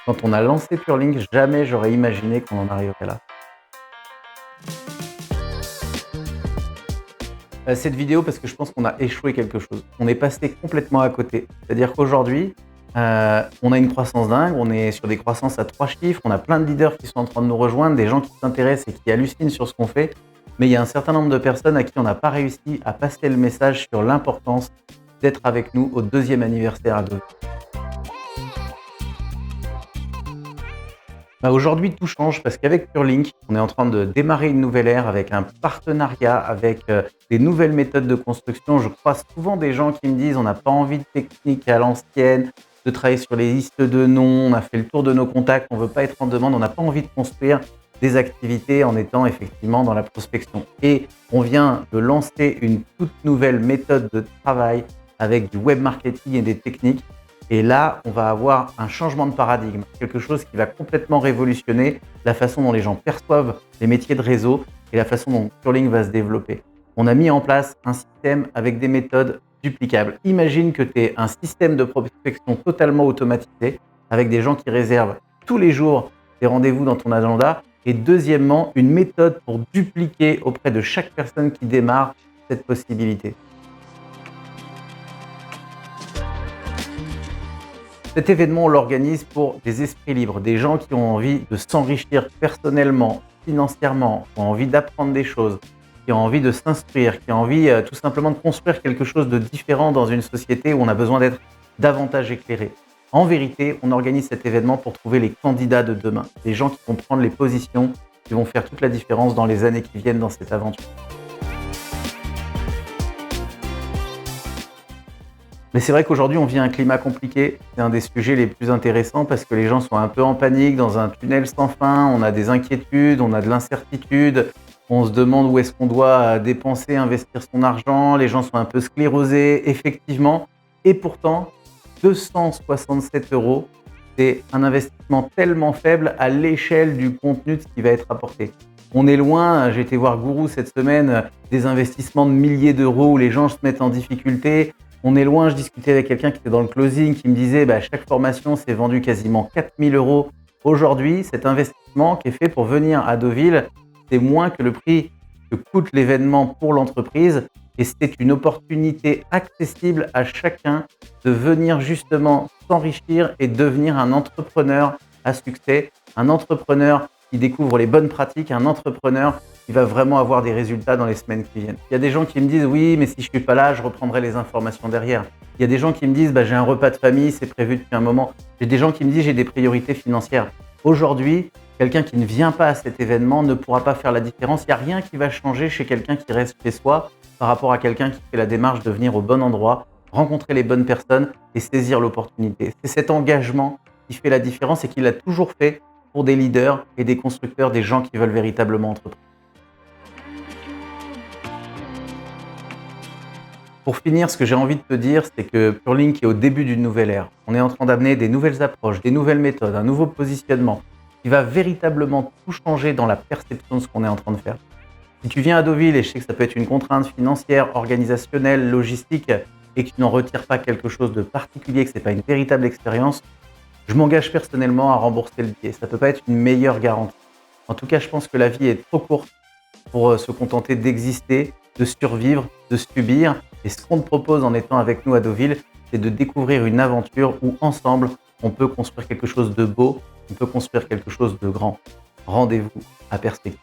Quand on a lancé Purlink, jamais j'aurais imaginé qu'on en arriverait là. Cette vidéo parce que je pense qu'on a échoué quelque chose. On est passé complètement à côté. C'est-à-dire qu'aujourd'hui, on a une croissance dingue, on est sur des croissances à 3 chiffres, on a plein de leaders qui sont en train de nous rejoindre, des gens qui s'intéressent et qui hallucinent sur ce qu'on fait. Mais il y a un certain nombre de personnes à qui on n'a pas réussi à passer le message sur l'importance d'être avec nous au 2e anniversaire à Deauville. Aujourd'hui, tout change parce qu'avec Purlink, on est en train de démarrer une nouvelle ère avec un partenariat, avec des nouvelles méthodes de construction. Je croise souvent des gens qui me disent on n'a pas envie de technique à l'ancienne, de travailler sur les listes de noms, on a fait le tour de nos contacts, on ne veut pas être en demande, on n'a pas envie de construire des activités en étant effectivement dans la prospection. Et on vient de lancer une toute nouvelle méthode de travail avec du web marketing et des techniques. Et là, on va avoir un changement de paradigme, quelque chose qui va complètement révolutionner la façon dont les gens perçoivent les métiers de réseau et la façon dont Purlink va se développer. On a mis en place un système avec des méthodes duplicables. Imagine que tu aies un système de prospection totalement automatisé avec des gens qui réservent tous les jours des rendez-vous dans ton agenda. Et deuxièmement, une méthode pour dupliquer auprès de chaque personne qui démarre cette possibilité. Cet événement, on l'organise pour des esprits libres, des gens qui ont envie de s'enrichir personnellement, financièrement, qui ont envie d'apprendre des choses, qui ont envie de s'instruire, qui ont envie tout simplement de construire quelque chose de différent dans une société où on a besoin d'être davantage éclairé. En vérité, on organise cet événement pour trouver les candidats de demain, des gens qui vont prendre les positions, qui vont faire toute la différence dans les années qui viennent dans cette aventure. Mais c'est vrai qu'aujourd'hui, on vit un climat compliqué. C'est un des sujets les plus intéressants parce que les gens sont un peu en panique, dans un tunnel sans fin. On a des inquiétudes, on a de l'incertitude. On se demande où est-ce qu'on doit dépenser, investir son argent. Les gens sont un peu sclérosés, effectivement. Et pourtant, 267 €, c'est un investissement tellement faible à l'échelle du contenu de ce qui va être apporté. On est loin, j'ai été voir Gourou cette semaine, des investissements de milliers d'euros où les gens se mettent en difficulté. On est loin, je discutais avec quelqu'un qui était dans le closing qui me disait chaque formation s'est vendue quasiment 4 000 € aujourd'hui. Cet investissement qui est fait pour venir à Deauville, c'est moins que le prix que coûte l'événement pour l'entreprise et c'est une opportunité accessible à chacun de venir justement s'enrichir et devenir un entrepreneur à succès, un entrepreneur qui découvre les bonnes pratiques, un entrepreneur qui va vraiment avoir des résultats dans les semaines qui viennent. Il y a des gens qui me disent oui, mais si je suis pas là, je reprendrai les informations derrière. Il y a des gens qui me disent j'ai un repas de famille, c'est prévu depuis un moment. J'ai des gens qui me disent j'ai des priorités financières. Aujourd'hui, quelqu'un qui ne vient pas à cet événement ne pourra pas faire la différence. Il n'y a rien qui va changer chez quelqu'un qui reste chez soi par rapport à quelqu'un qui fait la démarche de venir au bon endroit, rencontrer les bonnes personnes et saisir l'opportunité. C'est cet engagement qui fait la différence et qui l'a toujours fait pour des leaders et des constructeurs, des gens qui veulent véritablement entreprendre. Pour finir, ce que j'ai envie de te dire, c'est que Purlink est au début d'une nouvelle ère. On est en train d'amener des nouvelles approches, des nouvelles méthodes, un nouveau positionnement qui va véritablement tout changer dans la perception de ce qu'on est en train de faire. Si tu viens à Deauville, et je sais que ça peut être une contrainte financière, organisationnelle, logistique, et que tu n'en retires pas quelque chose de particulier, que ce n'est pas une véritable expérience, je m'engage personnellement à rembourser le billet. Ça ne peut pas être une meilleure garantie. En tout cas, je pense que la vie est trop courte pour se contenter d'exister, de survivre, de subir. Et ce qu'on te propose en étant avec nous à Deauville, c'est de découvrir une aventure où ensemble, on peut construire quelque chose de beau, on peut construire quelque chose de grand. Rendez-vous à Perspective.